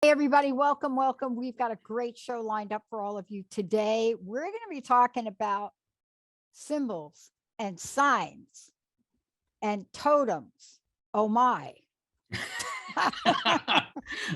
Hey, everybody, welcome, welcome. We've got a great show lined up for all of you today. We're going to be talking about symbols and signs and totems. Oh, my.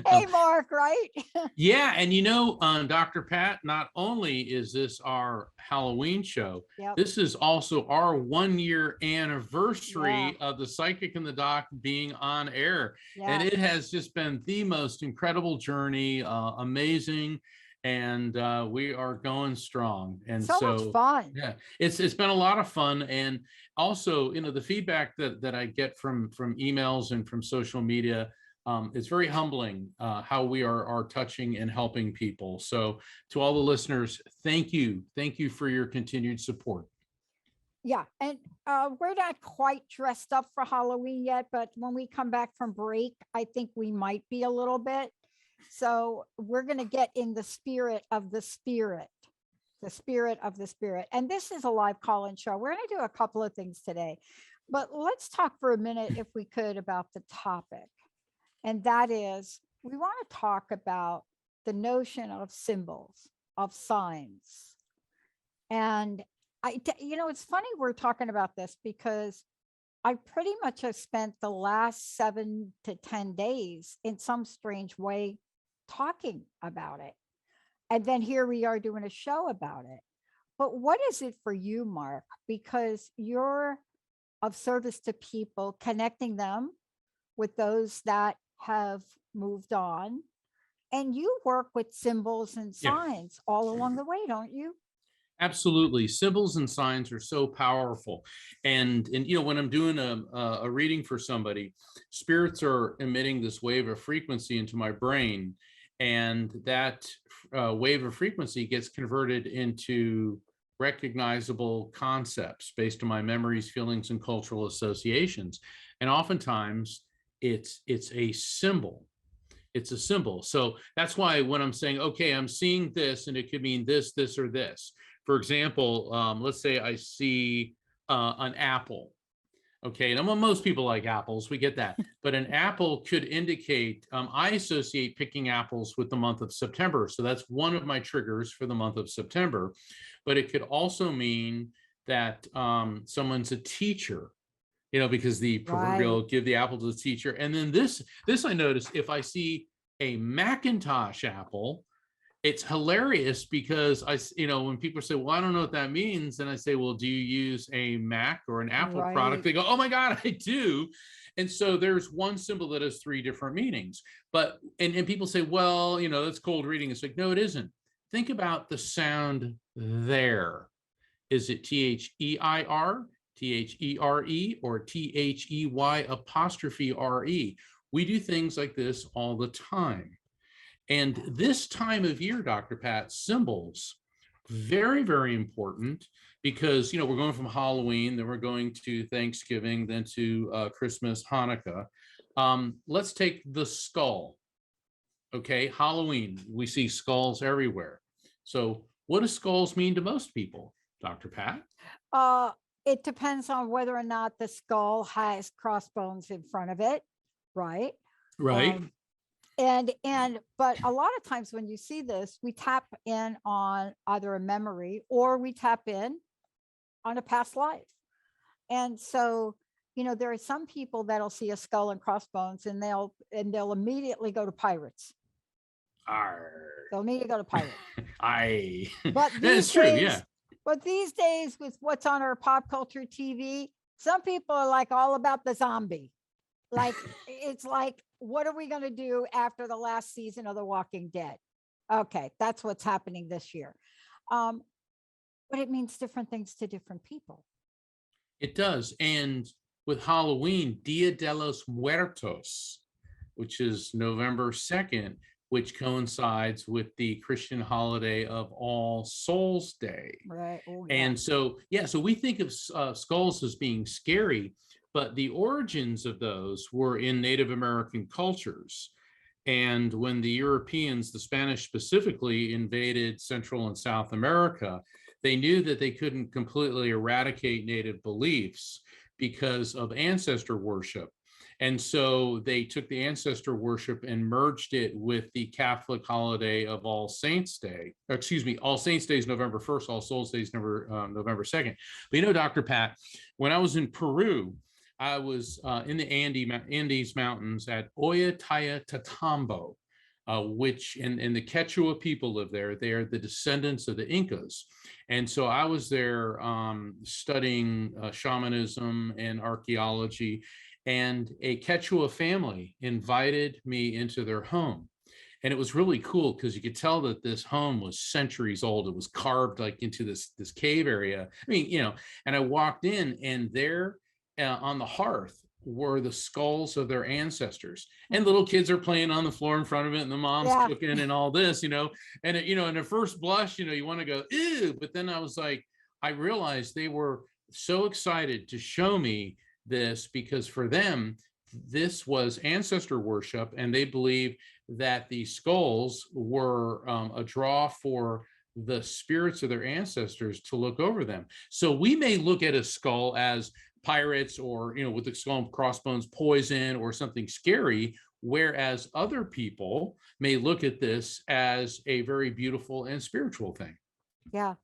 Hey, Mark, right? Yeah, and Dr. Pat, not only is this our Halloween show, Yep. this is also our 1-year anniversary Yeah. of the Psychic and the Doc being on air. And Yeah. it has just been the most incredible journey, amazing. And we are going strong. And So much fun. yeah, it's been a lot of fun. And also, the feedback that I get from emails and from social media, it's very humbling how we are touching and helping people. So to all the listeners, thank you for your continued support. Yeah, and we're not quite dressed up for Halloween yet, but when we come back from break, I think we might be a little bit. So we're going to get in the spirit of the spirit, the spirit of the spirit. And this is a live call-in show. We're going to do a couple of things today, but let's talk for a minute, if we could, about the topic. And that is, we want to talk about the notion of symbols, of signs. And it's funny we're talking about this because I pretty much have spent the last 7 to 10 days in some strange way talking about it. And then here we are doing a show about it. But what is it for you, Mark? Because you're of service to people, connecting them with those that have moved on. And you work with symbols and signs all along the way, don't you? Absolutely. Symbols and signs are so powerful. And when I'm doing a reading for somebody, spirits are emitting this wave of frequency into my brain. And that wave of frequency gets converted into recognizable concepts based on my memories, feelings, and cultural associations. And oftentimes it's a symbol. It's a symbol. So that's why when I'm saying, okay, I'm seeing this, and it could mean this, this, or this. For example, let's say I see an apple. Okay, and most people like apples, we get that. But an apple could indicate, I associate picking apples with the month of September. So that's one of my triggers for the month of September. But it could also mean that someone's a teacher, because the proverbial give the apple to the teacher. And then this I notice, if I see a Macintosh apple, it's hilarious because when people say, well, I don't know what that means. And I say, well, do you use a Mac or an Apple product? They go, oh my God, I do. And so there's one symbol that has 3 different meanings. But, and people say, well, that's cold reading. It's like, no, it isn't. Think about the sound there. Is it THEIR, THERE or THEY''RE. We do things like this all the time. And this time of year, Dr. Pat, symbols, very, very important because, we're going from Halloween, then we're going to Thanksgiving, then to Christmas, Hanukkah. Let's take the skull. Okay, Halloween, we see skulls everywhere. So what do skulls mean to most people, Dr. Pat? It depends on whether or not the skull has crossbones in front of it, right? Right. But a lot of times when you see this, we tap in on either a memory or we tap in on a past life. And so, there are some people that'll see a skull and crossbones and they'll immediately go to pirates. They'll immediately go to pirates. But That's true, yeah. But these days, with what's on our pop culture TV, some people are like all about the zombie. Like, it's like, what are we going to do after the last season of The Walking Dead? Okay, that's what's happening this year. But it means different things to different people. It does. And with Halloween, Dia de los Muertos, which is November 2nd, which coincides with the Christian holiday of All Souls Day. Right. Oh, yeah. And so we think of skulls as being scary, but the origins of those were in Native American cultures. And when the Europeans, the Spanish specifically, invaded Central and South America, they knew that they couldn't completely eradicate Native beliefs because of ancestor worship. And so they took the ancestor worship and merged it with the Catholic holiday of All Saints Day. All Saints Day is November 1st, All Souls Day is November 2nd. But Dr. Pat, when I was in Peru, I was in the Andes Mountains at Ollantaytambo, which, and the Quechua people live there. They are the descendants of the Incas. And so I was there studying shamanism and archaeology. And a Quechua family invited me into their home. And it was really cool because you could tell that this home was centuries old. It was carved like into this cave area. And I walked in, and there on the hearth were the skulls of their ancestors. And little kids are playing on the floor in front of it, and the mom's cooking and all this, and in a first blush, you want to go, ew. But then I realized they were so excited to show me this because for them this was ancestor worship, and they believe that the skulls were a draw for the spirits of their ancestors to look over them. So we may look at a skull as pirates, or with the skull and crossbones, poison or something scary, whereas other people may look at this as a very beautiful and spiritual thing. Yeah.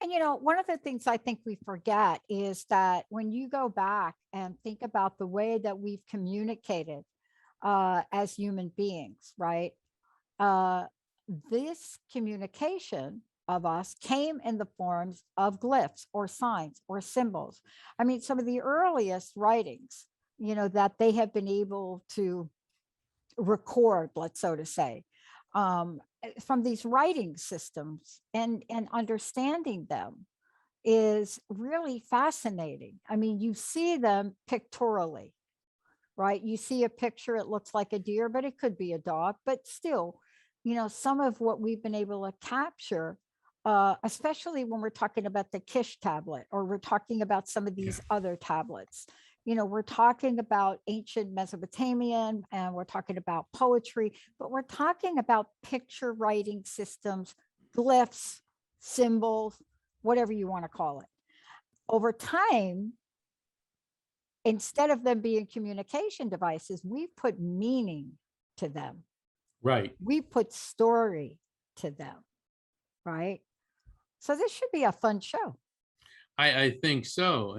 And, one of the things I think we forget is that when you go back and think about the way that we've communicated as human beings, right? This communication of us came in the forms of glyphs or signs or symbols. I mean, some of the earliest writings, that they have been able to record, let's so to say, from these writing systems, and understanding them is really fascinating. I mean, you see them pictorially, right? You see a picture, it looks like a deer, but it could be a dog. But still, some of what we've been able to capture, especially when we're talking about the Kish tablet, or we're talking about some of these other tablets. We're talking about ancient Mesopotamian, and we're talking about poetry, but we're talking about picture writing systems, glyphs, symbols, whatever you want to call it. Over time, instead of them being communication devices, we put meaning to them. Right. We put story to them, right? So this should be a fun show. I think so.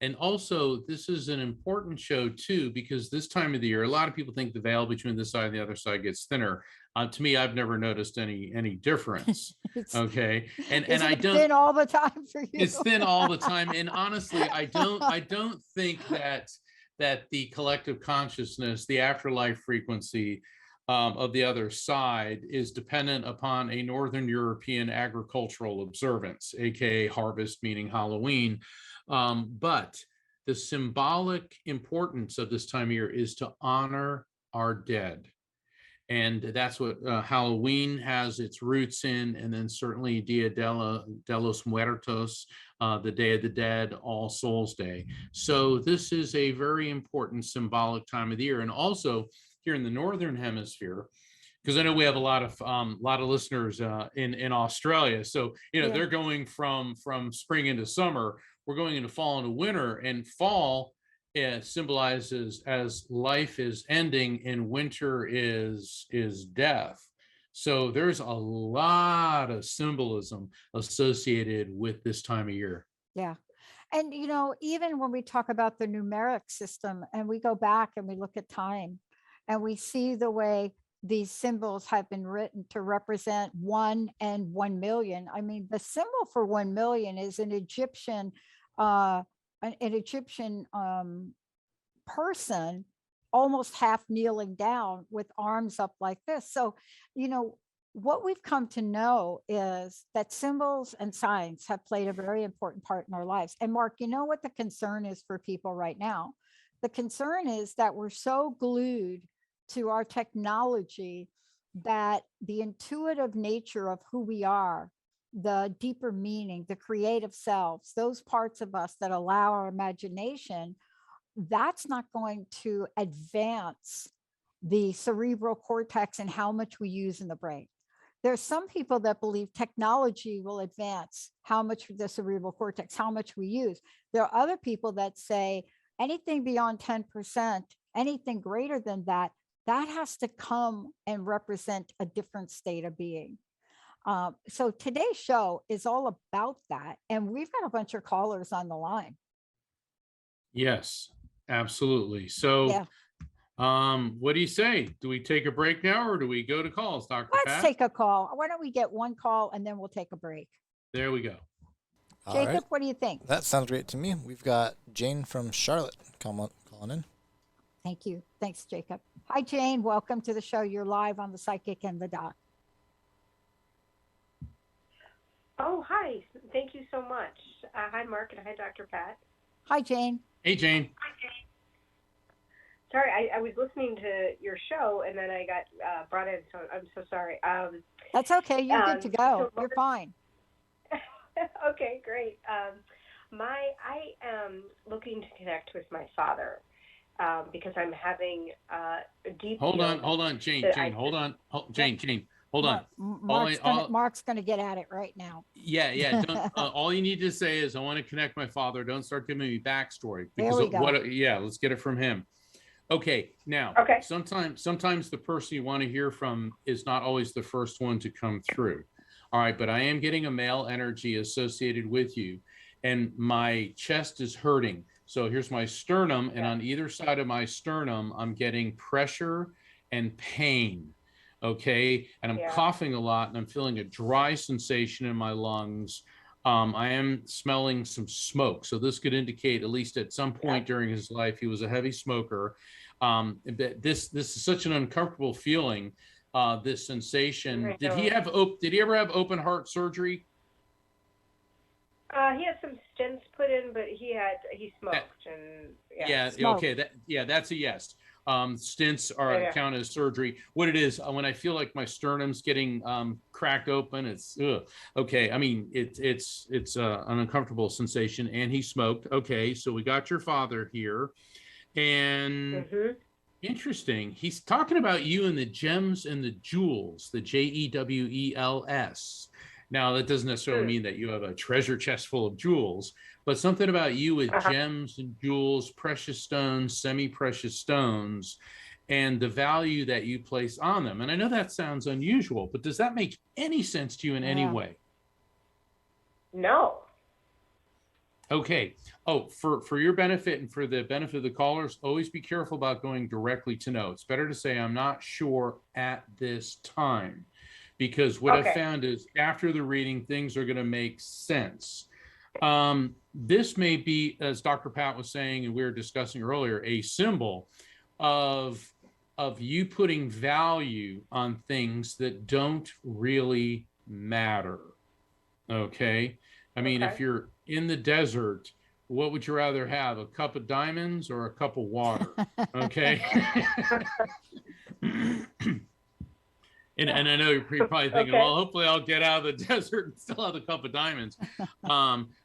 And also, this is an important show too, because this time of the year, a lot of people think the veil between this side and the other side gets thinner. To me, I've never noticed any difference. Okay, and I don't. Thin all the time for you. It's thin all the time, and honestly, I don't think that the collective consciousness, the afterlife frequency, of the other side is dependent upon a Northern European agricultural observance, aka harvest, meaning Halloween. But the symbolic importance of this time of year is to honor our dead. And that's what Halloween has its roots in, and then certainly Dia de los Muertos, the Day of the Dead, All Souls Day. So this is a very important symbolic time of the year. And also here in the Northern Hemisphere, because I know we have a lot of listeners in Australia. So, Yeah. they're going from spring into summer. We're going into fall into winter, and fall symbolizes as life is ending and winter is death. So there's a lot of symbolism associated with this time of year. Yeah. And, even when we talk about the numeric system and we go back and we look at time and we see the way these symbols have been written to represent 1 and 1 million. I mean, the symbol for 1 million is an Egyptian person almost half kneeling down with arms up like this. So, what we've come to know is that symbols and signs have played a very important part in our lives. And Mark, you know what the concern is for people right now? The concern is that we're so glued to our technology that the intuitive nature of who we are, the deeper meaning, the creative selves, those parts of us that allow our imagination, that's not going to advance the cerebral cortex and how much we use in the brain. There's some people that believe technology will advance how much the cerebral cortex, how much we use. There are other people that say anything beyond 10%, anything greater than that, that has to come and represent a different state of being. So today's show is all about that. And we've got a bunch of callers on the line. Yes, absolutely. So Yeah. What do you say? Do we take a break now or do we go to calls, Dr. Let's Pat? take a call. Why don't we get one call and then we'll take a break? There we go. All Jacob, right. what do you think? That sounds great to me. We've got Jane from Charlotte calling in. Thank you. Thanks, Jacob. Hi, Jane. Welcome to the show. You're live on the Psychic and the Doc. Oh, hi. Thank you so much. Hi, Mark, and hi, Dr. Pat. Hi, Jane. Hey, Jane. Sorry, I was listening to your show, and then I got brought in, so I'm so sorry. That's okay. You're good to go. You're fine. Okay, great. I am looking to connect with my father because I'm having a deep. Hold on, Jane. Hold on. Jane, hold on. Mark's going to get at it right now. Yeah. Don't, all you need to say is, I want to connect my father. Don't start giving me backstory. There we go. Let's get it from him. Okay, now, sometimes the person you want to hear from is not always the first one to come through. All right, but I am getting a male energy associated with you, and my chest is hurting. So here's my sternum, and on either side of my sternum, I'm getting pressure and pain. Okay, and I'm coughing a lot, and I'm feeling a dry sensation in my lungs. I am smelling some smoke. So this could indicate, at least at some point during his life, he was a heavy smoker. This is such an uncomfortable feeling, this sensation. Did he ever have open heart surgery? He had some stents put in, but he smoked that's a yes. Stents are count as surgery. What it is, when I feel like my sternum's getting cracked open, it's okay. I mean, it's an uncomfortable sensation, and he smoked. Okay, so we got your father here, and interesting. He's talking about you and the gems and the jewels, the JEWELS. Now, that doesn't necessarily mean that you have a treasure chest full of jewels, but something about you with gems and jewels, precious stones, semi-precious stones, and the value that you place on them. And I know that sounds unusual, but does that make any sense to you in any way? No. Okay. Oh, for your benefit and for the benefit of the callers, always be careful about going directly to no. It's better to say, I'm not sure at this time. Because what I found is after the reading, things are going to make sense. This may be, as Dr. Pat was saying, and we were discussing earlier, a symbol of of you putting value on things that don't really matter. Okay. I mean, if Okay. you're in the desert, what would you rather have? A cup of diamonds or a cup of water? Okay. And I know you're probably thinking, Okay. well, hopefully I'll get out of the desert and still have a cup of diamonds.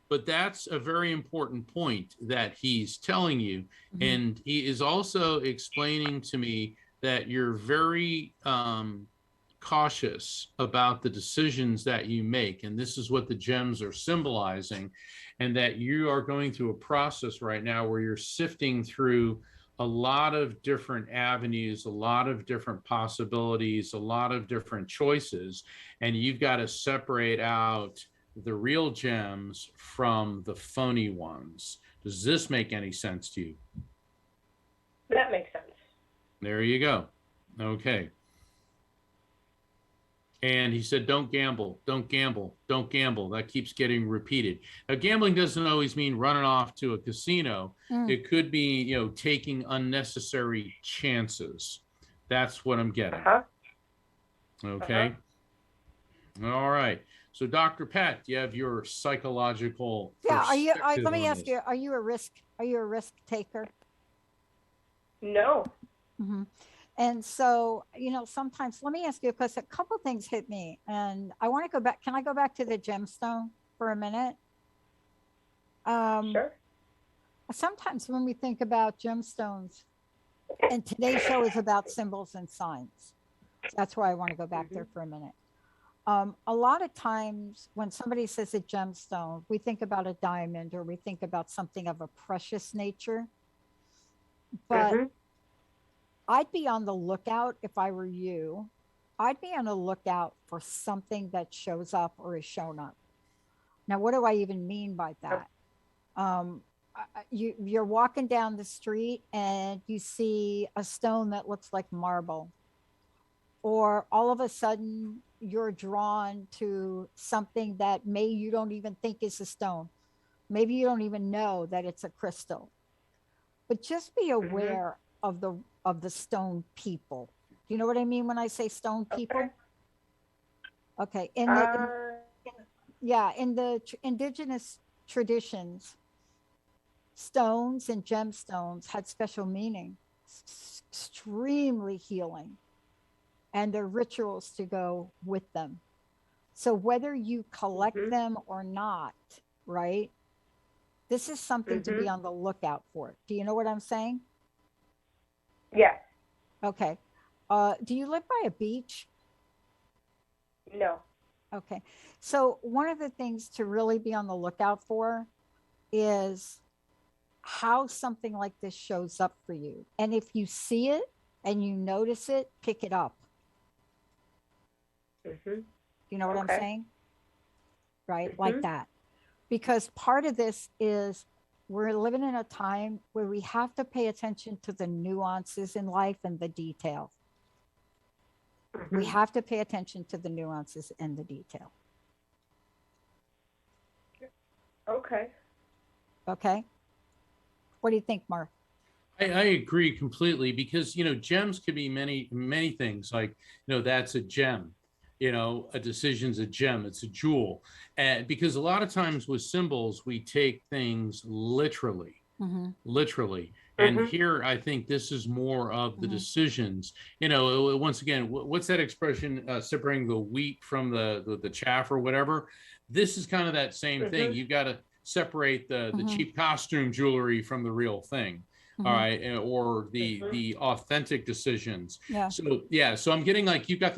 But that's a very important point that he's telling you. Mhm. And he is also explaining to me that you're very cautious about the decisions that you make. And this is what the gems are symbolizing. And that you are going through a process right now where you're sifting through a lot of different avenues, a lot of different possibilities, a lot of different choices. And you've got to separate out the real gems from the phony ones. Does this make any sense to you? That makes sense. There you go. Okay. And he said, don't gamble, don't gamble, don't gamble. That keeps getting repeated. Now, gambling doesn't always mean running off to a casino. Mm. It could be, taking unnecessary chances. That's what I'm getting. Uh-huh. Okay. All right. So, Dr. Pat, do you have your psychological Yeah, perspective let me on ask this? you, are you a risk taker? No. Hmm. And so, sometimes, let me ask you, because a couple things hit me, and I want to go back. Can I go back to the gemstone for a minute? Sure. Sometimes when we think about gemstones, and today's show is about symbols and signs. That's why I want to go back there for a minute. A lot of times when somebody says a gemstone, we think about a diamond or we think about something of a precious nature. But Mhm. I'd be on the lookout if I were you. I'd be on the lookout for something that shows up or is shown up. Now, what do I even mean by that? You're walking down the street and you see a stone that looks like marble, or all of a sudden you're drawn to something that you don't even think is a stone. Maybe you don't even know that it's a crystal. But just be aware of the stone people. Do you know what I mean when I say stone people? Okay. In the indigenous traditions, stones and gemstones had special meaning, extremely healing, and there are rituals to go with them. So whether you collect them or not, right? This is something to be on the lookout for. Do you know what I'm saying? Yes. Okay. Do you live by a beach? No. Okay. So one of the things to really be on the lookout for is how something like this shows up for you. And if you see it and you notice it, pick it up. You know what I'm saying? Right? Like that. Because part of this is we're living in a time where we have to pay attention to the nuances in life and the detail. We have to pay attention to the nuances and the detail. Okay. Okay. What do you think, Mark? I agree completely, because, gems could be many, many things. Like, that's a gem. A decision's a gem. It's a jewel. And because a lot of times with symbols, we take things literally. Literally. And here, I think this is more of the decisions. Once again, what's that expression, separating the wheat from the chaff or whatever? This is kind of that same thing. You've got to separate the cheap costume jewelry from the real thing. All right, or the authentic decisions. Yeah. So I'm getting like you've got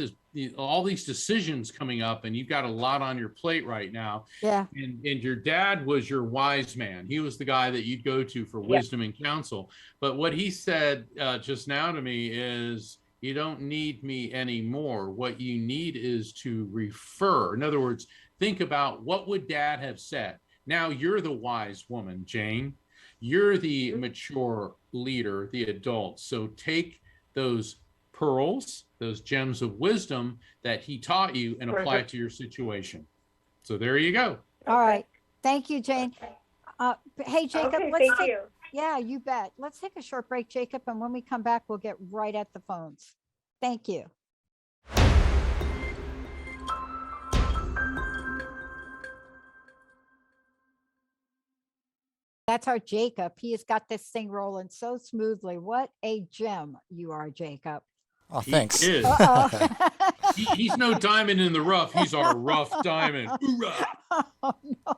all these decisions coming up, and you've got a lot on your plate right now. Yeah. And your dad was your wise man. He was the guy that you'd go to for wisdom and counsel. But what he said just now to me is, you don't need me anymore. What you need is to refer. In other words, think about what would dad have said. Now you're the wise woman, Jane. You're the mature leader, the adult. So take those pearls, those gems of wisdom that he taught you, and apply it to your situation. So there you go. All right. Thank you, Jane. Hey, Jacob, Okay, thank you. Yeah, you bet. Let's take a short break, Jacob, and when we come back, we'll get right at the phones. Thank you. That's our Jacob. He has got this thing rolling so smoothly. What a gem you are, Jacob. Oh, He thanks. is. Uh-oh. He's no diamond in the rough. He's our rough diamond. Hoorah! Oh, no.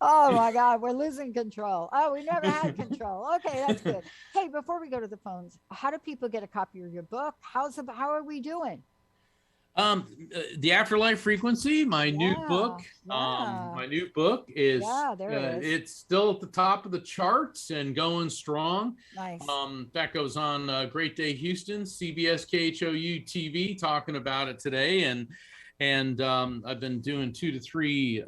Oh my God, we're losing control. Oh, we never had control. Okay, that's good. Hey, before we go to the phones, how do people get a copy of your book? How are we doing? The Afterlife Frequency, my new Yeah, book. yeah. My new book is Yeah, there it is. it's still at the top of the charts and going strong. Nice. That goes on Great Day Houston, CBS KHOU TV, talking about it today, and I've been doing 2 to 3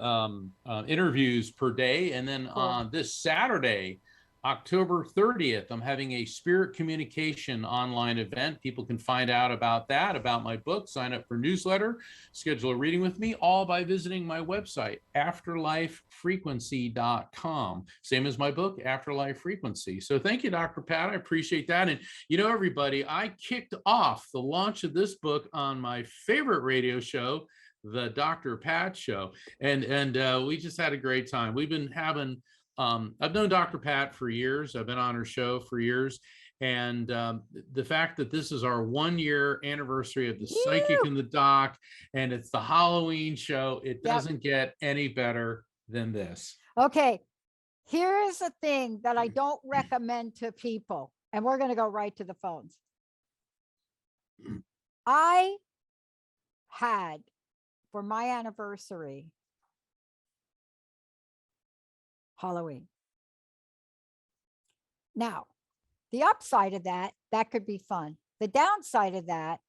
interviews per day, and then Cool. on this Saturday, October 30th, I'm having a spirit communication online event. People can find out about that, about my book, sign up for newsletter, schedule a reading with me, all by visiting my website, afterlifefrequency.com. Same as my book, Afterlife Frequency. So thank you, Dr. Pat. I appreciate that. And you know, everybody, I kicked off the launch of this book on my favorite radio show, the Dr. Pat Show. And we just had a great time. We've been having I've known Dr. Pat for years. I've been on her show for years. And the fact that this is our 1-year anniversary of the Psychic in the Doc, and it's the Halloween show, it doesn't get any better than this. Okay, here is a thing that I don't recommend to people, and we're going to go right to the phones. I had, for my anniversary, Halloween. Now, the upside of that could be fun. The downside of that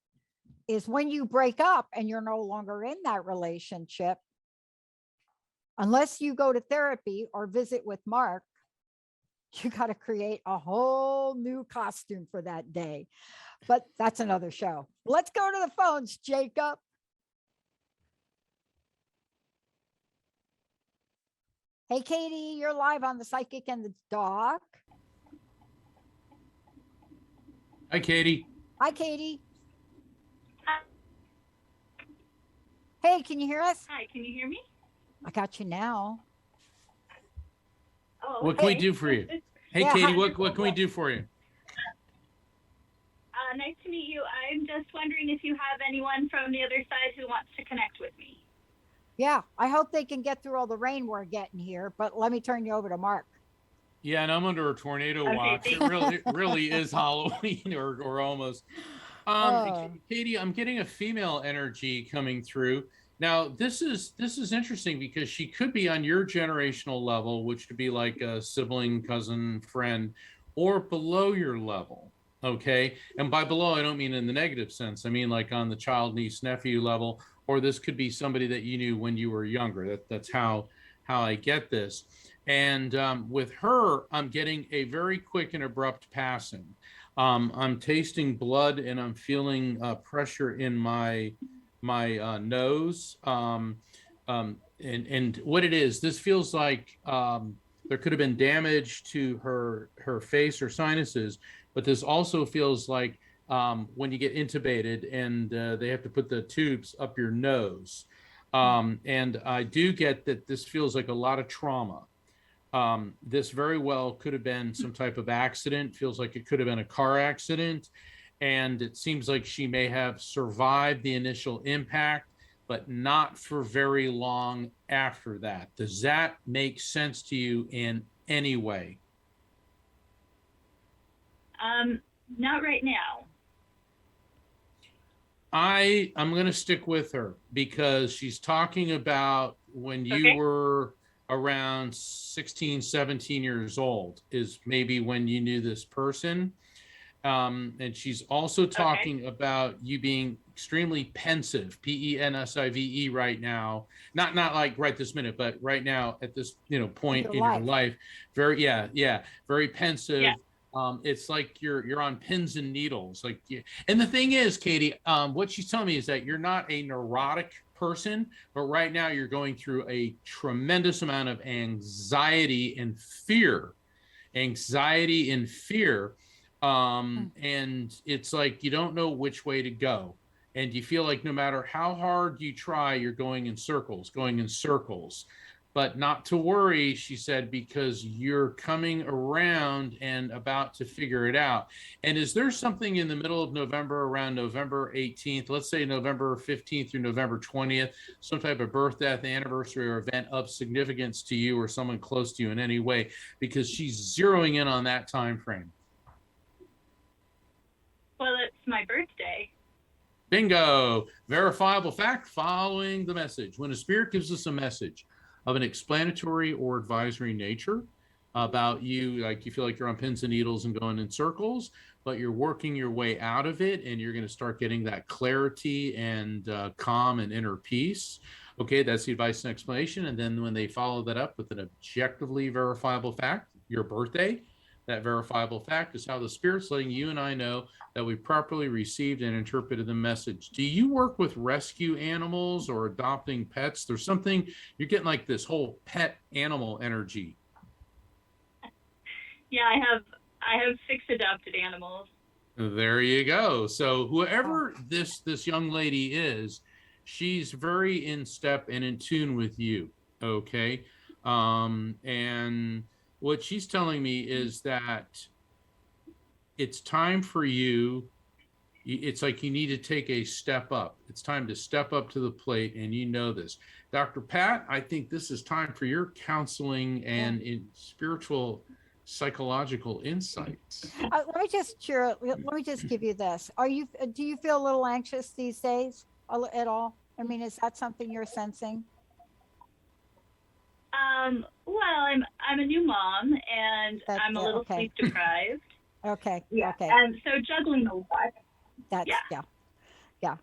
is when you break up and you're no longer in that relationship, unless you go to therapy or visit with Mark, you got to create a whole new costume for that day. But that's another show. Let's go to the phones, Jacob. Hey, Katie, you're live on the Psychic and the Doc. Hi, Katie. Hi, Katie. Hey, can you hear us? Hi, can you hear me? I got you now. Oh, What can we do for you? Hey, Yeah, Katie, hi. what can we do for you? Nice to meet you. I'm just wondering if you have anyone from the other side who wants to connect with me. Yeah, I hope they can get through all the rain we're getting here, but let me turn you over to Mark. Yeah, and I'm under a tornado Okay, watch. It really is Halloween or almost. Oh. Katie, I'm getting a female energy coming through. Now, this is interesting because she could be on your generational level, which could be like a sibling, cousin, friend, or below your level. Okay. And by below, I don't mean in the negative sense. I mean like on the child, niece, nephew level, or this could be somebody that you knew when you were younger. That's how I get this. And with her, I'm getting a very quick and abrupt passing. I'm tasting blood and I'm feeling pressure in my nose. And what it is, this feels like there could have been damage to her face or sinuses, but this also feels like when you get intubated and they have to put the tubes up your nose. And I do get that this feels like a lot of trauma. This very well could have been some type of accident, feels like it could have been a car accident. And it seems like she may have survived the initial impact, but not for very long after that. Does that make sense to you in any way? Not right now. I'm going to stick with her because she's talking about when you were around 16, 17 years old is maybe when you knew this person. And she's also talking about you being extremely pensive, pensive right now. Not like right this minute, but right now at this point in your life. Very very pensive. Yeah. It's like you're on pins and needles. And the thing is, Katie, what she's telling me is that you're not a neurotic person, but right now you're going through a tremendous amount of anxiety and fear. anxiety and fear. And it's like you don't know which way to go. And you feel like no matter how hard you try, you're going in circles, going in circles. But not to worry, she said, because you're coming around and about to figure it out. And is there something in the middle of November, around November 18th, let's say November 15th through November 20th, some type of birth, death, anniversary, or event of significance to you or someone close to you in any way? Because she's zeroing in on that time frame. Well, it's my birthday. Bingo. Verifiable fact following the message. When a spirit gives us a message of an explanatory or advisory nature about you, like you feel like you're on pins and needles and going in circles, but you're working your way out of it, and you're going to start getting that clarity and calm and inner peace. Okay, that's the advice and explanation. And then when they follow that up with an objectively verifiable fact, your birthday, that verifiable fact is how the spirit's letting you and I know that we properly received and interpreted the message. Do you work with rescue animals or adopting pets? There's something, you're getting like this whole pet animal energy. Yeah, I have 6 adopted animals. There you go. So whoever this young lady is, she's very in step and in tune with you. Okay. And what she's telling me is that it's time for you. It's like you need to take a step up. It's time to step up to the plate, and you know this. Dr. Pat, I think this is time for your counseling and in spiritual, psychological insights. Let me just give you this. Do you feel a little anxious these days at all? I mean, is that something you're sensing? Well, I'm a new mom, and I'm a little sleep deprived. Okay. Yeah. Okay. And so juggling a lot. That's yeah.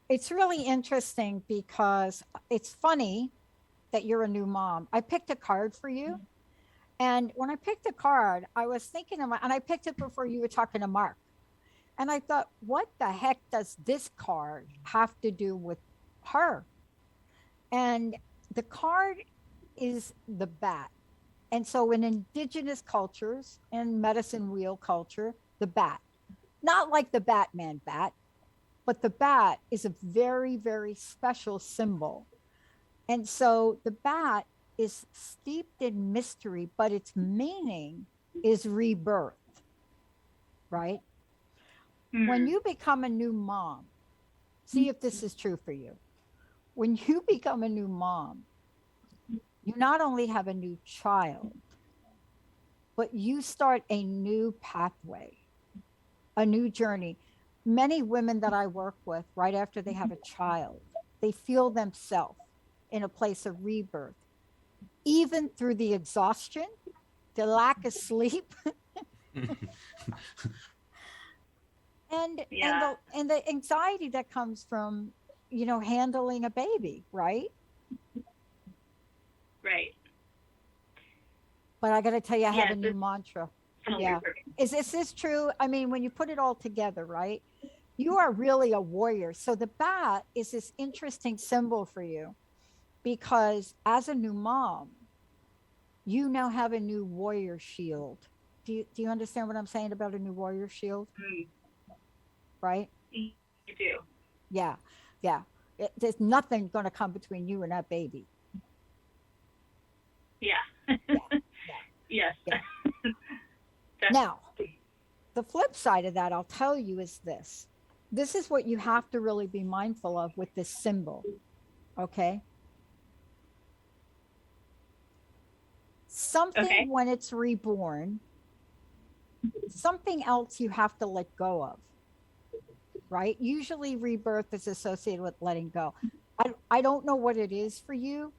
It's really interesting because it's funny that you're a new mom. I picked a card for you. And when I picked the card, I was thinking and I picked it before you were talking to Mark. And I thought, what the heck does this card have to do with her? And the card is the bat. And so in indigenous cultures and medicine wheel culture, the bat, not like the Batman bat, but the bat is a very, very special symbol. And so the bat is steeped in mystery, but its meaning is rebirth, right? When you become a new mom, see if this is true for you. When you become a new mom, you not only have a new child, but you start a new pathway, a new journey. Many women that I work with right after they have a child, they feel themselves in a place of rebirth, even through the exhaustion, the lack of sleep, and the anxiety that comes from, handling a baby, right? Right. But I got to tell you, I have a new mantra. Yeah. Is this true? I mean, when you put it all together, right? You are really a warrior. So the bat is this interesting symbol for you because as a new mom, you now have a new warrior shield. Do you understand what I'm saying about a new warrior shield? Right? You do. Yeah. There's nothing going to come between you and that baby. Yeah. Yes. Yeah. Now, the flip side of that, I'll tell you, is this. This is what you have to really be mindful of with this symbol. Okay? Something when it's reborn, something else you have to let go of. Right? Usually rebirth is associated with letting go. I don't know what it is for you,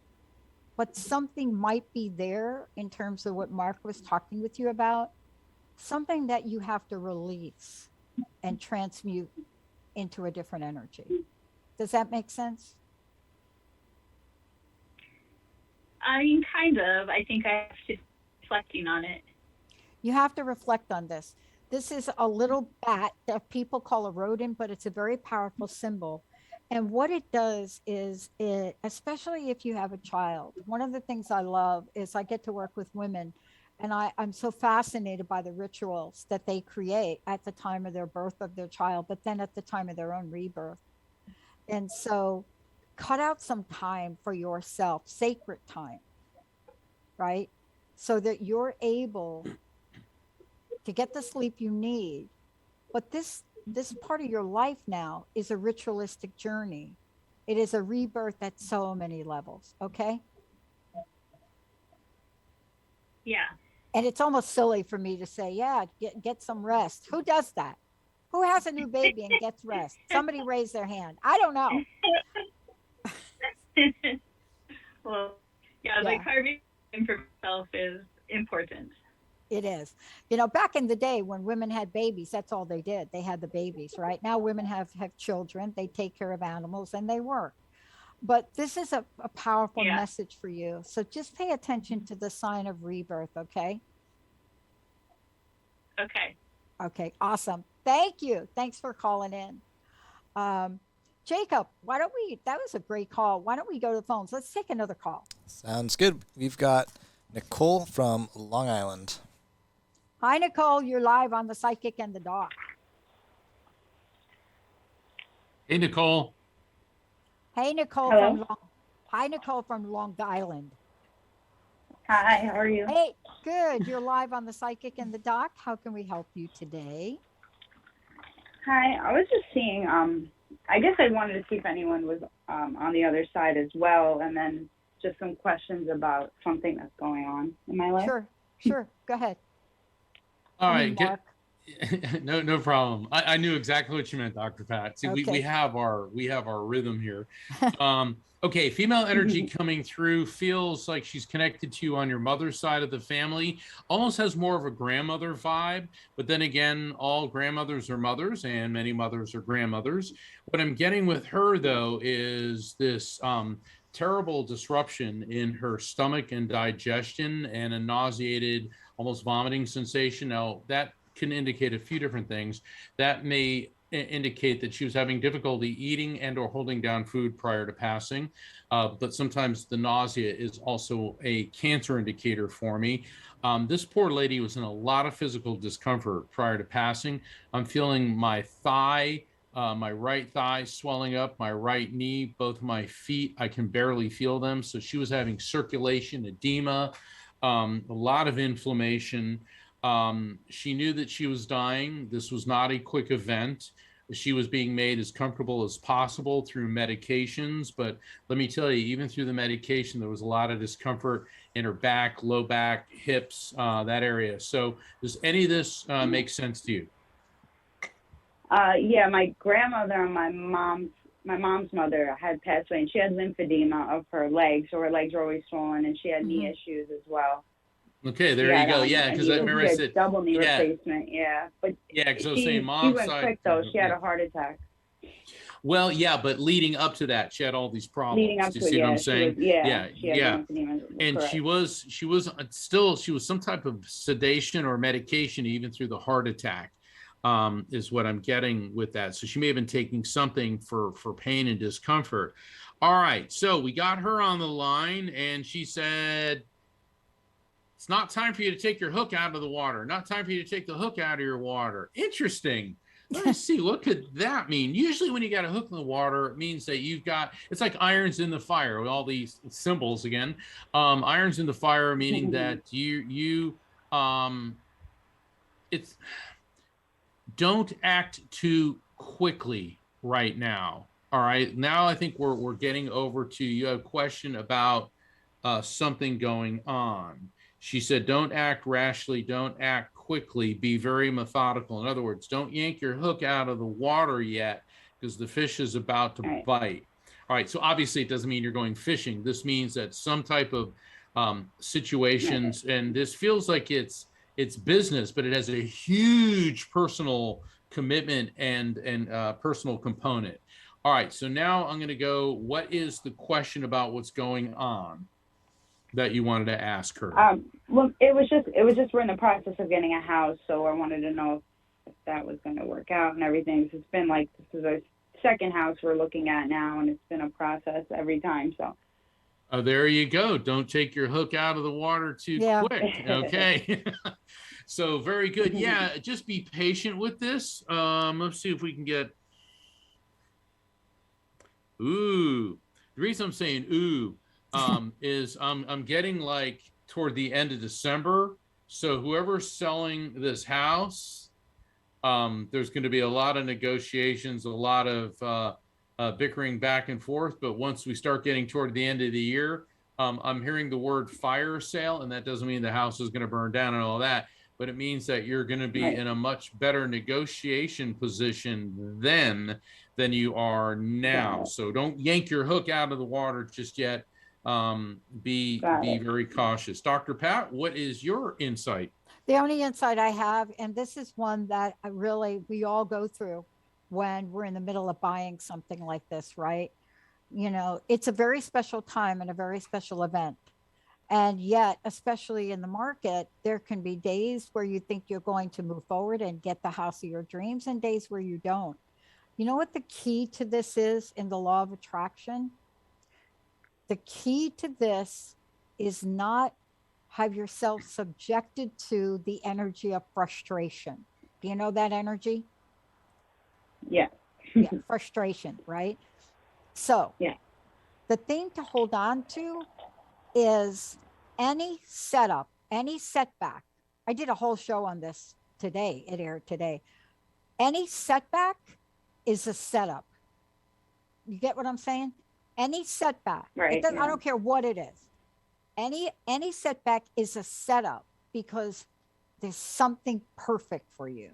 but something might be there in terms of what Mark was talking with you about, something that you have to release and transmute into a different energy. Does that make sense? I mean, kind of. I think I have to be reflecting on it. You have to reflect on this. This is a little bat that people call a rodent, but it's a very powerful symbol. And what it does is especially if you have a child, one of the things I love is I get to work with women And I'm so fascinated by the rituals that they create at the time of their birth of their child, but then at the time of their own rebirth. And so cut out some time for yourself, sacred time, right? So that you're able to get the sleep you need. But this part of your life now is a ritualistic journey. It is a rebirth at so many levels, okay? Yeah. And it's almost silly for me to say, yeah, get some rest. Who does that? Who has a new baby and gets rest? Somebody raise their hand. I don't know. Well, yeah, the Yeah. carving time for myself is important. It is. You know, back in the day when women had babies, that's all they did. They had the babies, right? Now women have children, they take care of animals and they work. But this is a powerful Yeah. message for you. So just pay attention to the sign of rebirth, okay? Okay. Okay, awesome. Thank you. Thanks for calling in. Jacob, why don't we, that was a great call. Why don't we go to the phones? Let's take another call. Sounds good. We've got Nicole from Long Island. Hi, Nicole. You're live on the Psychic and the Doc. Hey, Nicole. Hey, Nicole Hello? from Hi, Nicole from Long Island. Hi, how are you? Hey, good. You're live on the Psychic and the Doc. How can we help you today? Hi, I was just seeing, I guess I wanted to see if anyone was on the other side as well, and then just some questions about something that's going on in my life. Sure. Go ahead. All I right. mean, Get, Mark. no problem. I knew exactly what you meant, Dr. Pat. See, we Okay. have our rhythm here. Okay, female energy coming through feels like she's connected to you on your mother's side of the family. Almost has more of a grandmother vibe, but then again, all grandmothers are mothers and many mothers are grandmothers. What I'm getting with her though is this terrible disruption in her stomach and digestion and a nauseated, almost vomiting sensation. Now, that can indicate a few different things. That may indicate that she was having difficulty eating and or holding down food prior to passing. But sometimes the nausea is also a cancer indicator for me. This poor lady was in a lot of physical discomfort prior to passing. I'm feeling my thigh, my right thigh swelling up, my right knee, both my feet, I can barely feel them. So she was having circulation, edema, a lot of inflammation. She knew that she was dying. This was not a quick event. She was being made as comfortable as possible through medications. But let me tell you, even through the medication, there was a lot of discomfort in her back, low back, hips, that area. So does any of this make sense to you? Yeah, my grandmother and my mom's mother had passed away, and she had lymphedema of her legs, so her legs were always swollen, and she had knee issues as well. Okay, there you go. Yeah, because I remember I said double knee replacement. Yeah, but yeah, because I was she saying mom's went side. quick though. She had a heart attack. Well, yeah, but leading up to that, she had all these problems. Leading up Do to you see it, what I'm yeah, saying? she had yeah. lymphedema, And correct. she was some type of sedation or medication even through the heart attack, is what I'm getting with that. So she may have been taking something for pain and discomfort. All right, so we got her on the line, and she said, "It's not time for you to take your hook out of the water. Not time for you to take the hook out of your water." Interesting. Let me see. What could that mean? Usually when you got a hook in the water, it means that you've got, it's like irons in the fire with all these symbols again. Irons in the fire, meaning that it's, don't act too quickly right now. All right. Now I think we're getting over to, you have a question about something going on. She said, don't act rashly, don't act quickly, be very methodical. In other words, don't yank your hook out of the water yet because the fish is about to bite. All right, so obviously it doesn't mean you're going fishing. This means that some type of situations, and this feels like it's business, but it has a huge personal commitment and personal component. All right, so now I'm going to go, what is the question about what's going on that you wanted to ask her? Well, it was just we're in the process of getting a house, so I wanted to know if that was going to work out and everything. So it's been like, this is our second house we're looking at now, and it's been a process every time. So There you go. Don't take your hook out of the water too Yeah. quick. Okay. So very good. Yeah, just be patient with this. Let's see if we can get. Ooh, the reason I'm saying ooh is I'm getting like toward the end of December. So whoever's selling this house, there's going to be a lot of negotiations, a lot of bickering back and forth. But once we start getting toward the end of the year, I'm hearing the word fire sale, and that doesn't mean the house is going to burn down and all that, but it means that you're going to be Right. in a much better negotiation position then than you are now. Got it. So don't yank your hook out of the water just yet. Be Got it. very cautious. Dr. Pat, what is your insight? The only insight I have, and this is one that we all go through when we're in the middle of buying something like this, right? You know, it's a very special time and a very special event. And yet, especially in the market, there can be days where you think you're going to move forward and get the house of your dreams, and days where you don't. You know what the key to this is in the law of attraction? The key to this is not have yourself subjected to the energy of frustration. Do you know that energy? Yeah. Yeah, frustration, right? So, Yeah. the thing to hold on to is any setup, any setback. I did a whole show on this today. It aired today. Any setback is a setup. You get what I'm saying? Any setback. Right, I yeah. don't care what it is. Any setback is a setup because there's something perfect for you.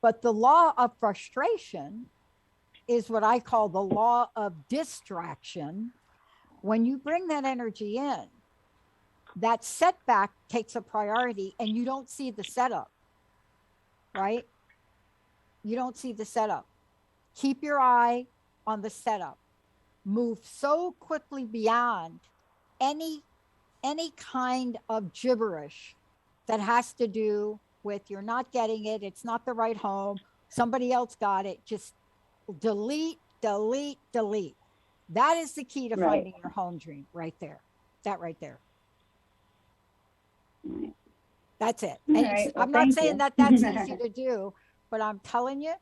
But the law of frustration is what I call the law of distraction. When you bring that energy in, that setback takes a priority and you don't see the setup, right? You don't see the setup. Keep your eye on the setup. Move so quickly beyond any kind of gibberish that has to do with you're not getting it, it's not the right home, somebody else got it. Just delete, delete, delete. That is the key to Right. finding your home dream right there. That right there. Right. That's it. All And right, well, I'm not thank saying you. that that's easy to do, but I'm telling you,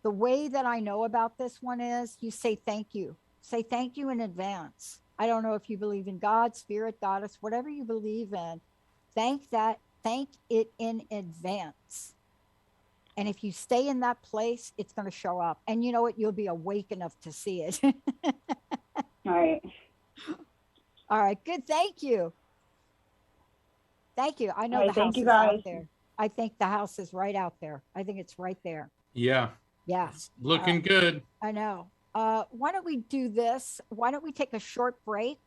the way that I know about this one is you say thank you. Say thank you in advance. I don't know if you believe in God, spirit, goddess, whatever you believe in. Thank it in advance. And if you stay in that place, it's going to show up. And you know what? You'll be awake enough to see it. All right. All right. Good. Thank you. Thank you. I know All the right, thank house you, is out guys. there. I think the house is right out there. I think it's right there. Yeah, Yeah. it's looking good. I know. Why don't we do this? Why don't we take a short break?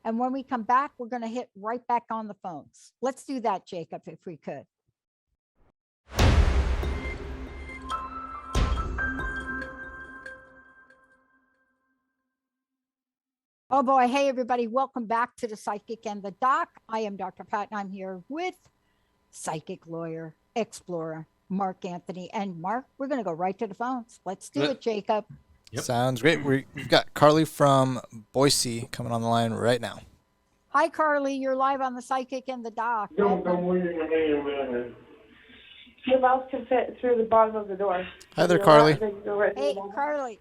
And when we come back, we're going to hit right back on the phones. Let's do that, Jacob, if we could. Oh boy. Hey, everybody. Welcome back to the Psychic and the Doc. I am Dr. Pat, and I'm here with psychic lawyer, explorer, Mark Anthony. And Mark, we're going to go right to the phones. Let's do it, Jacob. Yep. Sounds great. We've got Carly from Boise coming on the line right now. Hi, Carly. You're live on the Psychic and the Doc. Don't Welcome. worry your name, man. Your mouse can fit through the bottom of the door. Hi there, Carly. Hey, Carly.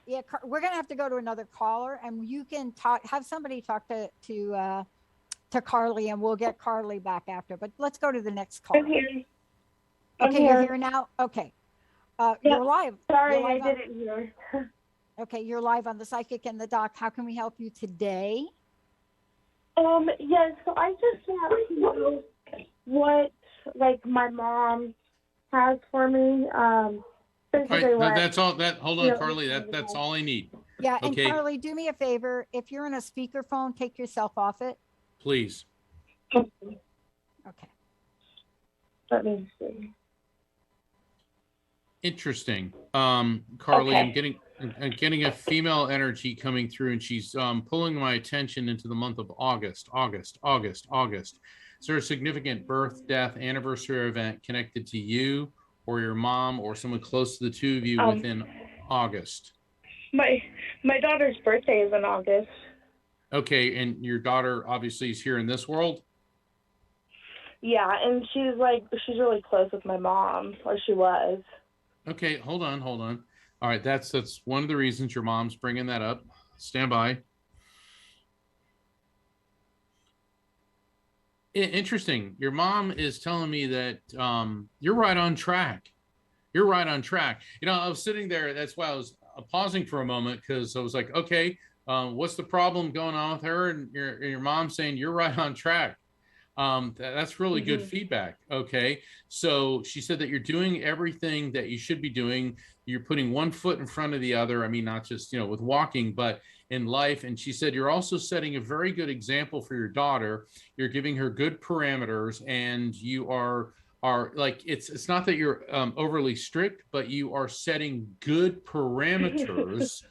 Yeah, we're gonna have to go to another caller, and you can have somebody talk to Carly, and we'll get Carly back after. But let's go to the next caller. I'm here. Okay, you're here now. Okay, you're live. Sorry, You're live I didn't hear. Okay, you're live on the Psychic and the Doc. How can we help you today? Yes, so I just want to know what, like, my mom has for me. All right, Basically no, what, that's all. Hold on, Yeah. Carly. That's all I need. Yeah, and Okay. Carly, do me a favor. If you're in a speakerphone, take yourself off it. Please. Okay. let me see. Interesting. Carly, Okay. I'm getting a female energy coming through, and she's pulling my attention into the month of August. Is there a significant birth, death, anniversary event connected to you or your mom or someone close to the two of you within August? My daughter's birthday is in August. Okay, and your daughter obviously is here in this world. Yeah, and she's really close with my mom, or she was. Okay, hold on. All right, that's one of the reasons your mom's bringing that up. Stand by. Interesting. Your mom is telling me that you're right on track. You're right on track. You know, I was sitting there. That's why I was pausing for a moment, because I was like, okay, what's the problem going on with her? And your mom saying you're right on track. That's really good feedback. Okay. So she said that you're doing everything that you should be doing. You're putting one foot in front of the other. I mean, not just, with walking, but in life. And she said, you're also setting a very good example for your daughter. You're giving her good parameters, and you are like, it's not that you're overly strict, but you are setting good parameters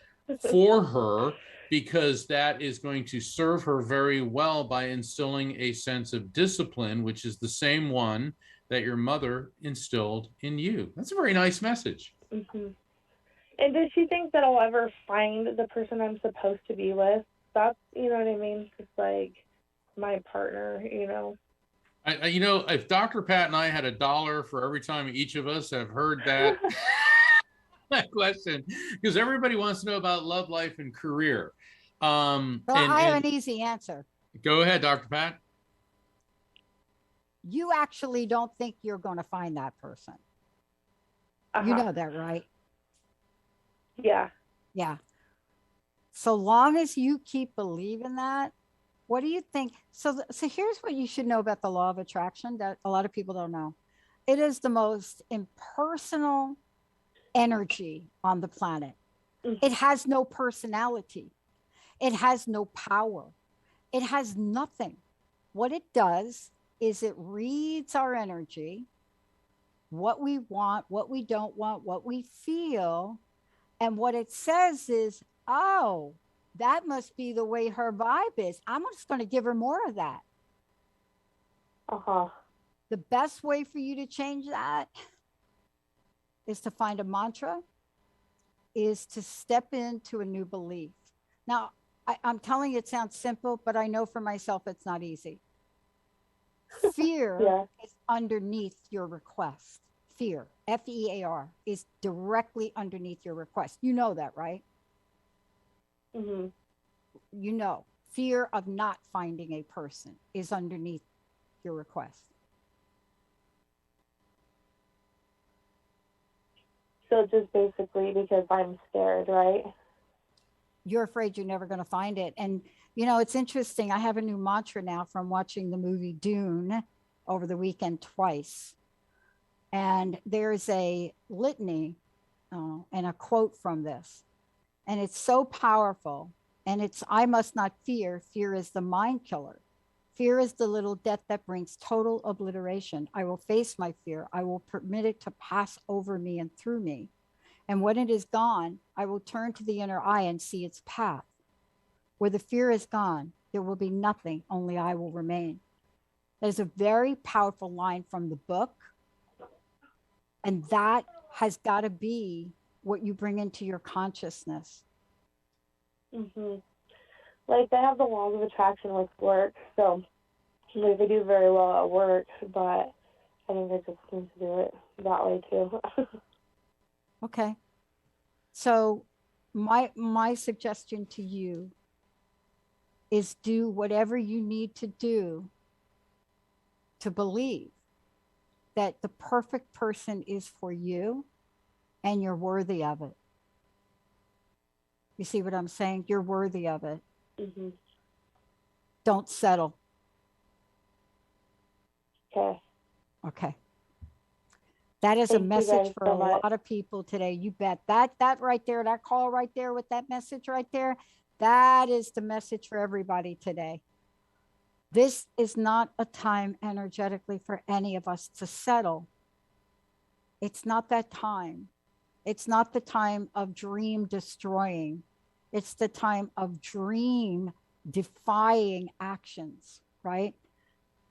for her, because that is going to serve her very well by instilling a sense of discipline, which is the same one that your mother instilled in you. That's a very nice message. Mm-hmm. And does she think that I'll ever find the person I'm supposed to be with? That's, you know what I mean? It's like my partner, If Dr. Pat and I had $1 for every time each of us have heard that, that question, because everybody wants to know about love, life, and career. Well, I have an easy answer. Go ahead, Dr. Pat. You actually don't think you're going to find that person. You know that, right? Yeah. Yeah. So long as you keep believing that, what do you think? So here's what you should know about the law of attraction that a lot of people don't know. It is the most impersonal energy on the planet. It has no personality. It has no power. It has nothing. What it does is it reads our energy, what we want, what we don't want, what we feel. And what it says is, oh, that must be the way her vibe is. I'm just going to give her more of that. The best way for you to change that is to find a mantra, is to step into a new belief. Now, I'm telling you, it sounds simple, but I know for myself, it's not easy. Fear is underneath your request. Fear, F-E-A-R, is directly underneath your request. You know that, right? You know, fear of not finding a person is underneath your request. So just basically because I'm scared, right? You're afraid you're never going to find it. And, it's interesting. I have a new mantra now from watching the movie Dune over the weekend twice. And there's a litany and a quote from this. And it's so powerful. And it's, I must not fear. Fear is the mind killer. Fear is the little death that brings total obliteration. I will face my fear. I will permit it to pass over me and through me. And when it is gone, I will turn to the inner eye and see its path. Where the fear is gone, there will be nothing, only I will remain. There's a very powerful line from the book. And that has got to be what you bring into your consciousness. Like, I have the laws of attraction with work, so I do very well at work, but I think I just need to do it that way too. Okay. So my suggestion to you is do whatever you need to do to believe that the perfect person is for you and you're worthy of it. You see what I'm saying? You're worthy of it. Don't settle. Okay. That is a message for a lot of people today. You bet. That right there, that call right there with that message right there, that is the message for everybody today. This is not a time energetically for any of us to settle. It's not that time. It's not the time of dream destroying. It's the time of dream defying actions, right?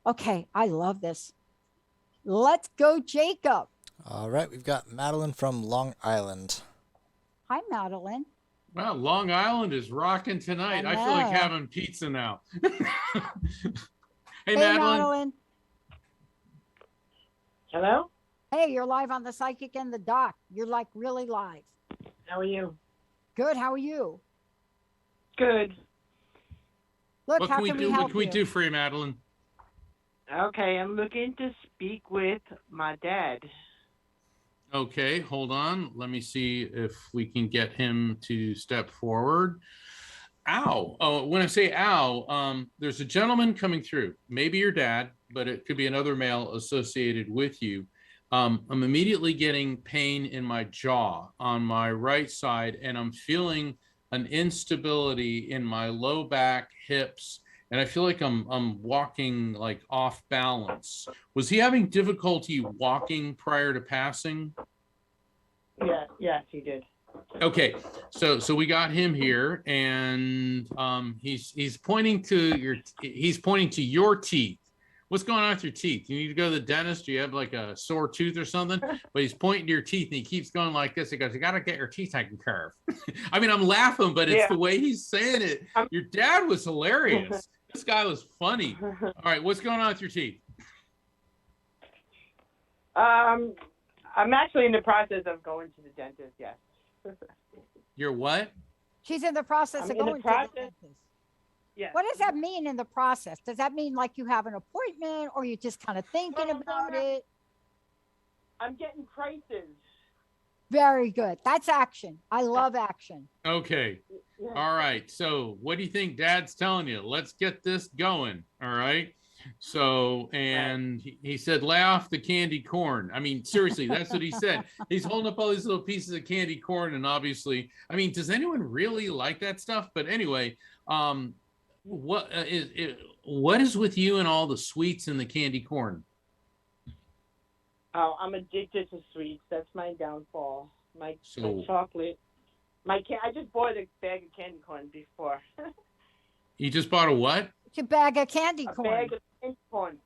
Okay, I love this. Let's go, Jacob. All right, we've got Madeline from Long Island. Hi, Madeline. Well, Long Island is rocking tonight. I feel like know. having pizza now. Hey, Hey, Madeline. Madeline. Hello? Hey, you're live on the Psychic and the Doc. You're like really live. How are you? Good. How are you? Good. Look, What how can we can do? we What help can we you? do for you, Madeline? Okay, I'm looking to speak with my dad. Okay, hold on. Let me see if we can get him to step forward. Ow. Oh, when I say ow, there's a gentleman coming through, maybe your dad, but it could be another male associated with you. I'm immediately getting pain in my jaw on my right side, and I'm feeling an instability in my low back, hips, and I feel like I'm walking like off balance. Was he having difficulty walking prior to passing? Yes, he did. Okay, so we got him here, and he's pointing to your teeth. What's going on with your teeth? You need to go to the dentist. Do you have like a sore tooth or something? But he's pointing to your teeth, and he keeps going like this. He goes, "You got to get your teeth taken care of." I mean, I'm laughing, but it's the way he's saying it. Your dad was hilarious. This guy was funny. All right, what's going on with your teeth? I'm actually in the process of going to the dentist, yes. You're what? She's in the process I'm of in the going to the process. dentist. Yes. What does that mean in the process? Does that mean like you have an appointment or you're just kind of thinking No, about no. it? I'm getting prices. Very good. That's action. I love action. Okay. Yeah. All right. So what do you think Dad's telling you? Let's get this going. All right. So, and he said, lay off the candy corn. I mean, seriously, that's what he said. He's holding up all these little pieces of candy corn. And obviously, I mean, does anyone really like that stuff? But anyway, what is with you and all the sweets and the candy corn? Oh, I'm addicted to sweets. That's my downfall. My So- chocolate. I just bought a bag of candy corn before. You just bought a what? It's a bag of candy A corn. bag of candy corn.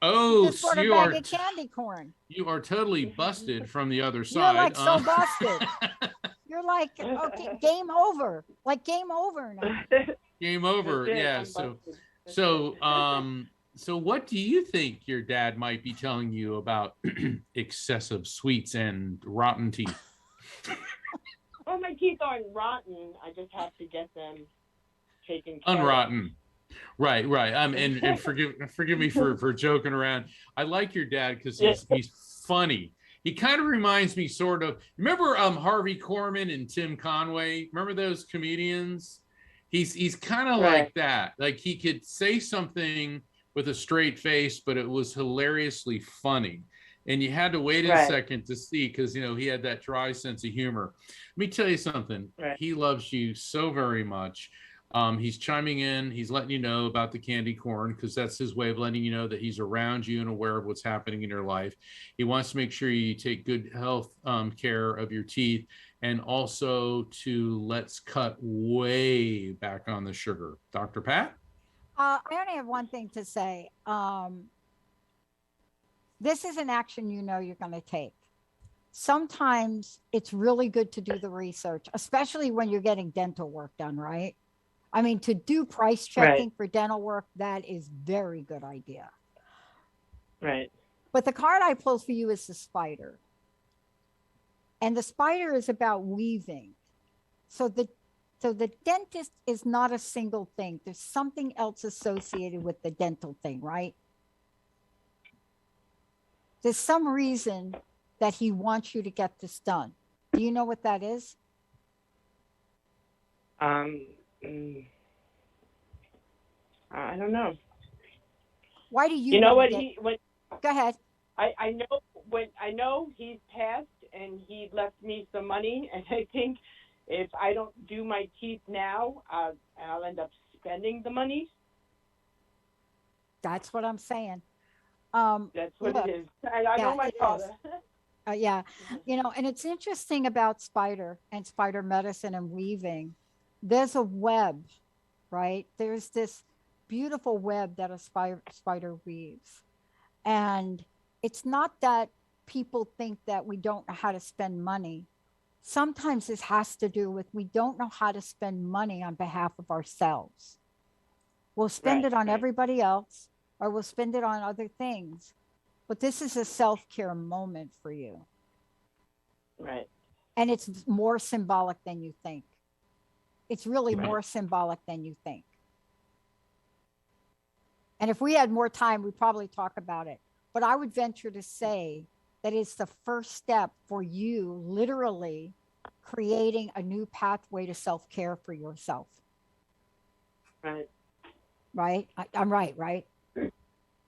Oh, Just bought so a you bag are of candy corn. you are totally busted from the other You're side. like so busted. You're like, okay, game over. Like game over now. Game over. That's it, Yeah. I'm So busted. so what do you think your dad might be telling you about excessive sweets and rotten teeth? Oh, my teeth aren't rotten. I just have to get them taken care of. Unrotten. Right. And forgive me for joking around. I like your dad because he's funny. He kind of reminds me sort of, remember Harvey Korman and Tim Conway? Remember those comedians? He's kind of like that. Like he could say something with a straight face, but it was hilariously funny. And you had to wait a second to see because, you know, he had that dry sense of humor. Let me tell you something. He loves you so very much. He's chiming in. He's letting you know about the candy corn because that's his way of letting you know that he's around you and aware of what's happening in your life. He wants to make sure you take good health care of your teeth and also to let's cut way back on the sugar. Dr. Pat? I only have one thing to say. This is an action you know you're going to take. Sometimes it's really good to do the research, especially when you're getting dental work done, right? I mean, to do price checking for dental work, that is very good idea. Right. But the card I pulled for you is the spider. And the spider is about weaving. So the dentist is not a single thing. There's something else associated with the dental thing, right? There's some reason that he wants you to get this done. Do you know what that is? I don't know. Why do you? You know what Go ahead. I know he's passed and he left me some money, and I think if I don't do my teeth now, I'll end up spending the money. That's what I'm saying. That's what it is. I know my father. Yeah, you know, and it's interesting about spider and spider medicine and weaving. There's a web, right? There's this beautiful web that a spider weaves. And it's not that people think that we don't know how to spend money. sometimes this has to do with we don't know how to spend money on behalf of ourselves. We'll spend it on everybody else, or we'll spend it on other things. But this is a self-care moment for you. Right. And it's more symbolic than you think. It's really more symbolic than you think. And if we had more time, we'd probably talk about it. But I would venture to say that it's the first step for you literally creating a new pathway to self-care for yourself. Right. Right? I'm right, right?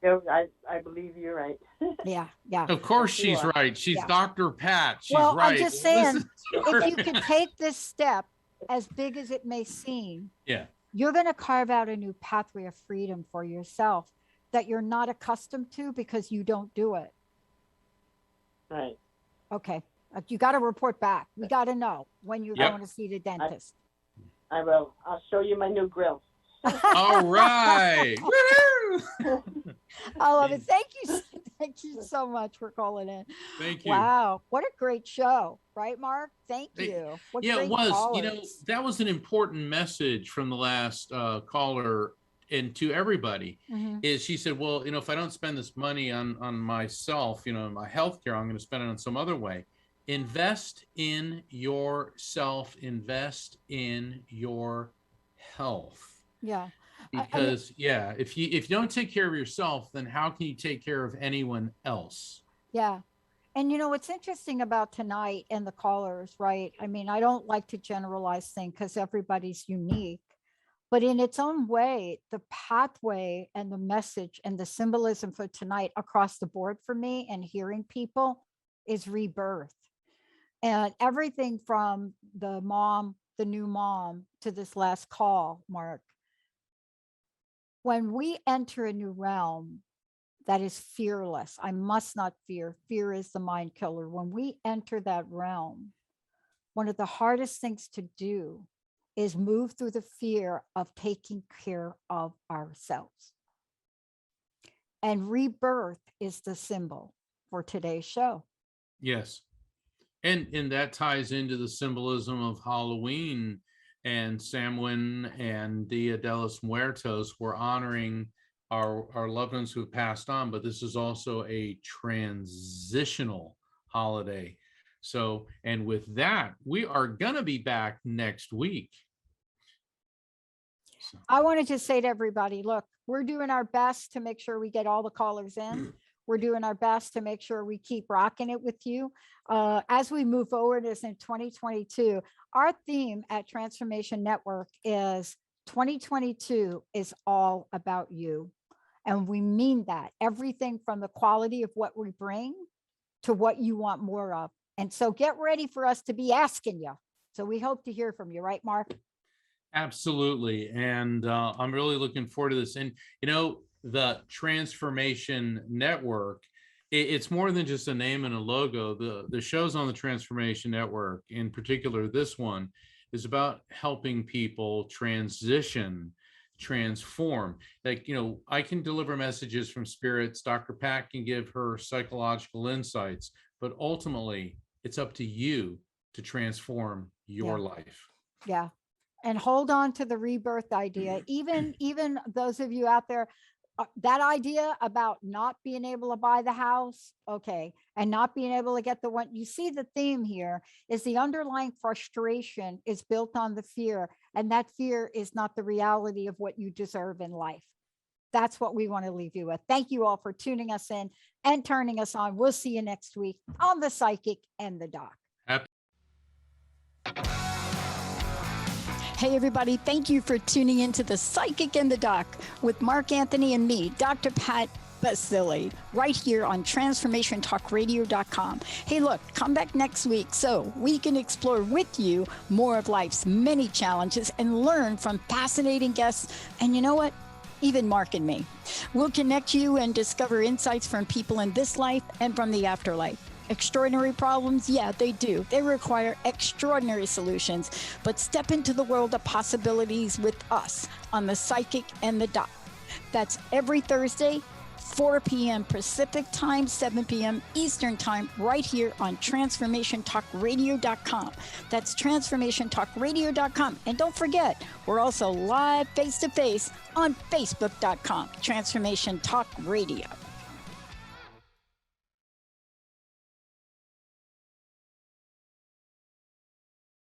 Yeah, I believe you're right. Yeah, yeah. Of course You she's are. right. She's Yeah. Dr. Pat. She's Well, right. I'm just saying, Listen to if her. you can take this step, as big as it may seem, Yeah. you're going to carve out a new pathway of freedom for yourself that you're not accustomed to because you don't do it. Right. Okay. You got to report back. We got to know when you're Yep. going to see the dentist. I will. I'll show you my new grill. All right. Woo-hoo! I love it. Thank you. Thank you so much for calling in. Thank you. Wow. What a great show. Right, Mark? Thank Hey, you. What Yeah, it great was. You know, callers. that was an important message from the last caller and to everybody. Mhm. Is she said, well, you know, if I don't spend this money on myself, you know, my healthcare, I'm going to spend it on some other way. Invest in yourself. Invest in your health. Yeah. Because if you don't take care of yourself, then how can you take care of anyone else? Yeah. And you know, what's interesting about tonight and the callers, right? I mean, I don't like to generalize things because everybody's unique, but in its own way, the pathway and the message and the symbolism for tonight across the board for me and hearing people is rebirth. And everything from the new mom to this last call, Mark. When we enter a new realm, that is fearless. I must not fear. Fear is the mind killer. When we enter that realm, one of the hardest things to do is move through the fear of taking care of ourselves. And rebirth is the symbol for today's show. Yes. And that ties into the symbolism of Halloween and Samhain and Dia de los Muertos. We're honoring our loved ones who have passed on, but this is also a transitional holiday. So, and with that, we are going to be back next week. So, I wanted to say to everybody, look, we're doing our best to make sure we get all the callers in. We're doing our best to make sure we keep rocking it with you. As we move forward as in 2022, our theme at Transformation Network is 2022 is all about you. And we mean that. Everything from the quality of what we bring to what you want more of. And so get ready for us to be asking you. So we hope to hear from you, right, Mark? absolutely. And I'm really looking forward to this. And, you know, the Transformation Network, it's more than just a name and a logo. The shows on the Transformation Network, in particular, this one, is about helping people transition, transform. Like, you know, I can deliver messages from spirits. Dr. Pat can give her psychological insights, but ultimately it's up to you to transform your life. Yeah. And hold on to the rebirth idea. Even those of you out there, that idea about not being able to buy the house, okay, and not being able to get the one, you see the theme here is the underlying frustration is built on the fear, and that fear is not the reality of what you deserve in life. That's what we want to leave you with. Thank you all for tuning us in and turning us on. We'll see you next week on The Psychic and the Doc. Hey, everybody. Thank you for tuning into The Psychic and the Doc with Mark Anthony and me, Dr. Pat Baccili, right here on TransformationTalkRadio.com. Hey, look, come back next week so we can explore with you more of life's many challenges and learn from fascinating guests. And you know what? Even Mark and me. We'll connect you and discover insights from people in this life and from the afterlife. Extraordinary problems? Yeah, they do. They require extraordinary solutions. But step into the world of possibilities with us on The Psychic and the Doc. That's every Thursday, 4 p.m. Pacific time, 7 p.m. Eastern time, right here on TransformationTalkRadio.com. That's TransformationTalkRadio.com. And don't forget, we're also live face-to-face on Facebook.com, Transformation Talk Radio.